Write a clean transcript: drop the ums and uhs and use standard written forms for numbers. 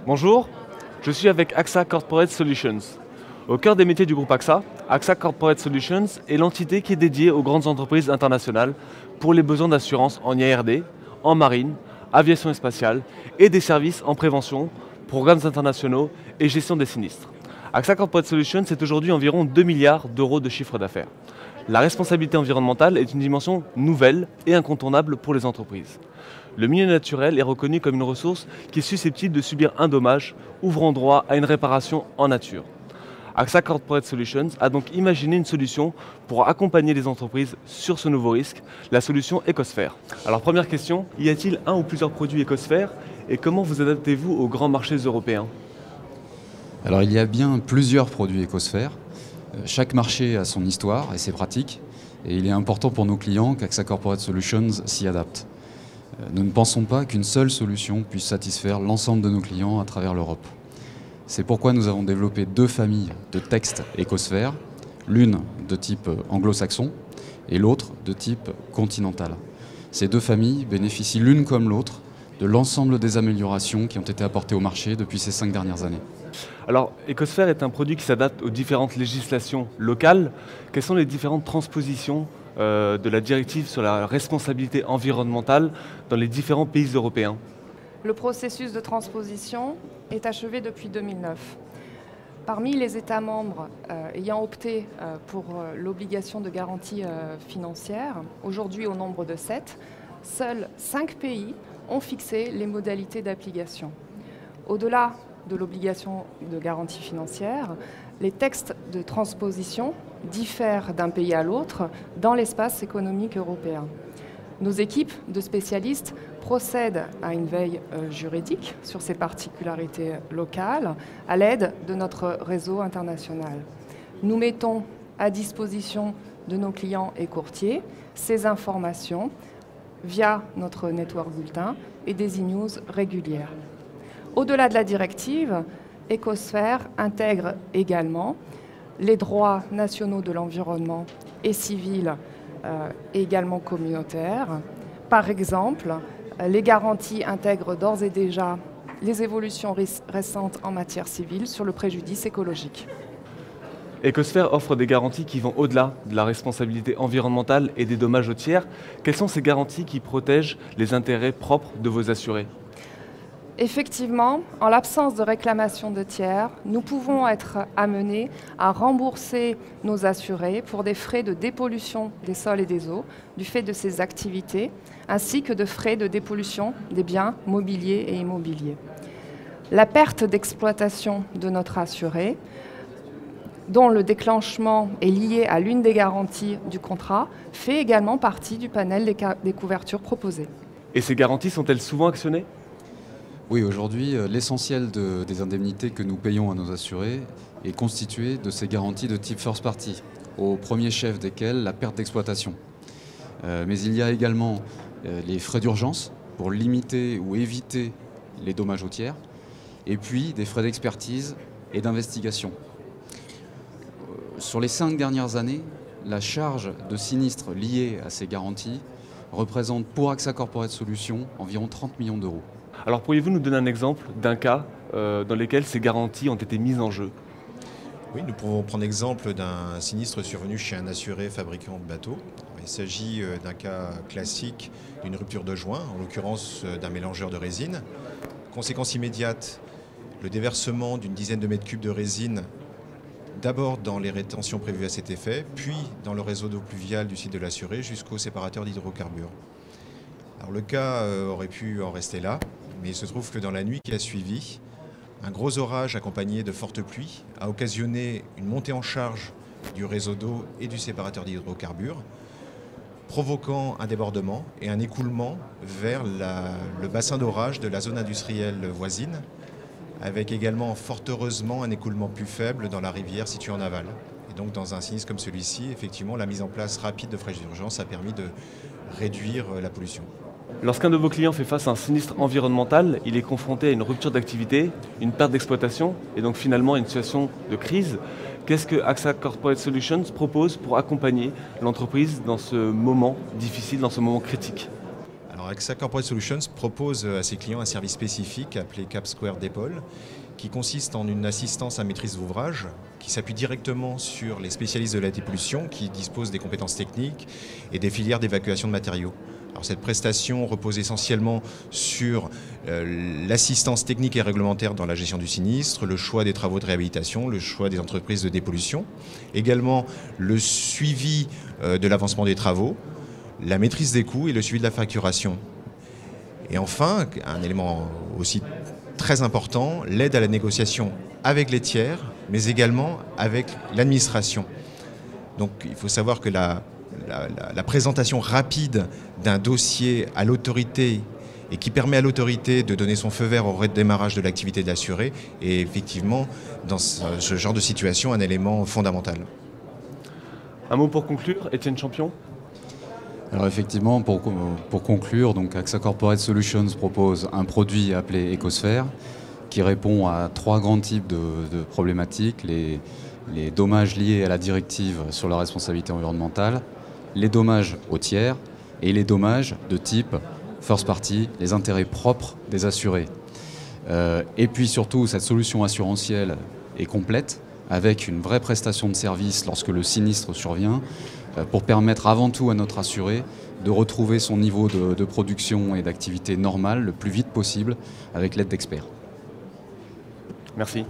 Bonjour, je suis avec AXA Corporate Solutions. Au cœur des métiers du groupe AXA, AXA Corporate Solutions est l'entité qui est dédiée aux grandes entreprises internationales pour les besoins d'assurance en IARD, en marine, aviation spatiale et des services en prévention, programmes internationaux et gestion des sinistres. AXA Corporate Solutions c'est aujourd'hui environ 2 milliards d'euros de chiffre d'affaires. La responsabilité environnementale est une dimension nouvelle et incontournable pour les entreprises. Le milieu naturel est reconnu comme une ressource qui est susceptible de subir un dommage, ouvrant droit à une réparation en nature. AXA Corporate Solutions a donc imaginé une solution pour accompagner les entreprises sur ce nouveau risque, la solution Ecosphère. Alors première question, y a-t-il un ou plusieurs produits Ecosphère et comment vous adaptez-vous aux grands marchés européens? Alors il y a bien plusieurs produits Ecosphère. Chaque marché a son histoire et ses pratiques et il est important pour nos clients qu'AXA Corporate Solutions s'y adapte. Nous ne pensons pas qu'une seule solution puisse satisfaire l'ensemble de nos clients à travers l'Europe. C'est pourquoi nous avons développé deux familles de textes Ecosphère, l'une de type anglo-saxon et l'autre de type continental. Ces deux familles bénéficient l'une comme l'autre de l'ensemble des améliorations qui ont été apportées au marché depuis ces 5 dernières années. Alors, Ecosphère est un produit qui s'adapte aux différentes législations locales. Quelles sont les différentes transpositions de la directive sur la responsabilité environnementale dans les différents pays européens? Le processus de transposition est achevé depuis 2009. Parmi les États membres ayant opté pour l'obligation de garantie financière, aujourd'hui au nombre de 7, seuls 5 pays ont fixé les modalités d'application. Au-delà de l'obligation de garantie financière, les textes de transposition diffèrent d'un pays à l'autre dans l'espace économique européen. Nos équipes de spécialistes procèdent à une veille juridique sur ces particularités locales à l'aide de notre réseau international. Nous mettons à disposition de nos clients et courtiers ces informations via notre network bulletin et des e-news régulières. Au-delà de la directive, Ecosphère intègre également les droits nationaux de l'environnement et civils et également communautaires. Par exemple, les garanties intègrent d'ores et déjà les évolutions récentes en matière civile sur le préjudice écologique. Ecosphère offre des garanties qui vont au-delà de la responsabilité environnementale et des dommages aux tiers. Quelles sont ces garanties qui protègent les intérêts propres de vos assurés? Effectivement, en l'absence de réclamation de tiers, nous pouvons être amenés à rembourser nos assurés pour des frais de dépollution des sols et des eaux du fait de ces activités, ainsi que de frais de dépollution des biens mobiliers et immobiliers. La perte d'exploitation de notre assuré, dont le déclenchement est lié à l'une des garanties du contrat, fait également partie du panel des couvertures proposées. Et ces garanties sont-elles souvent actionnées? Oui, aujourd'hui, l'essentiel des indemnités que nous payons à nos assurés est constitué de ces garanties de type first party, au premier chef desquelles la perte d'exploitation. Mais il y a également les frais d'urgence pour limiter ou éviter les dommages aux tiers, et puis des frais d'expertise et d'investigation. Sur les 5 dernières années, la charge de sinistres liée à ces garanties représente pour AXA Corporate Solutions environ 30 millions d'euros. Alors pourriez-vous nous donner un exemple d'un cas dans lequel ces garanties ont été mises en jeu? Oui, nous pouvons prendre l'exemple d'un sinistre survenu chez un assuré fabricant de bateaux. Il s'agit d'un cas classique d'une rupture de joint, en l'occurrence d'un mélangeur de résine. Conséquence immédiate, le déversement d'une dizaine de mètres cubes de résine d'abord dans les rétentions prévues à cet effet, puis dans le réseau d'eau pluviale du site de l'assuré jusqu'au séparateur d'hydrocarbures. Alors le cas aurait pu en rester là, mais il se trouve que dans la nuit qui a suivi, un gros orage accompagné de fortes pluies a occasionné une montée en charge du réseau d'eau et du séparateur d'hydrocarbures, provoquant un débordement et un écoulement vers le bassin d'orage de la zone industrielle voisine, avec également fort heureusement un écoulement plus faible dans la rivière située en aval. Et donc dans un sinistre comme celui-ci, effectivement, la mise en place rapide de frais d'urgence a permis de réduire la pollution. Lorsqu'un de vos clients fait face à un sinistre environnemental, il est confronté à une rupture d'activité, une perte d'exploitation et donc finalement à une situation de crise. Qu'est-ce que AXA Corporate Solutions propose pour accompagner l'entreprise dans ce moment difficile, dans ce moment critique? Alors AXA Corporate Solutions propose à ses clients un service spécifique appelé Cap Square d'épaule, qui consiste en une assistance à maîtrise d'ouvrage, qui s'appuie directement sur les spécialistes de la dépollution, qui disposent des compétences techniques et des filières d'évacuation de matériaux. Alors cette prestation repose essentiellement sur l'assistance technique et réglementaire dans la gestion du sinistre, le choix des travaux de réhabilitation, le choix des entreprises de dépollution, également le suivi de l'avancement des travaux, la maîtrise des coûts et le suivi de la facturation. Et enfin, un élément aussi très important, l'aide à la négociation avec les tiers, mais également avec l'administration. Donc il faut savoir que la présentation rapide d'un dossier à l'autorité et qui permet à l'autorité de donner son feu vert au redémarrage de l'activité de l'assuré est effectivement, dans ce genre de situation, un élément fondamental. Un mot pour conclure, Étienne Champion? Alors effectivement, pour conclure, donc AXA Corporate Solutions propose un produit appelé Ecosphere qui répond à 3 grands types de problématiques, les dommages liés à la directive sur la responsabilité environnementale, les dommages aux tiers et les dommages de type first party, les intérêts propres des assurés. Et puis surtout, cette solution assurantielle est complète avec une vraie prestation de service lorsque le sinistre survient, pour permettre avant tout à notre assuré de retrouver son niveau de production et d'activité normale le plus vite possible avec l'aide d'experts. Merci.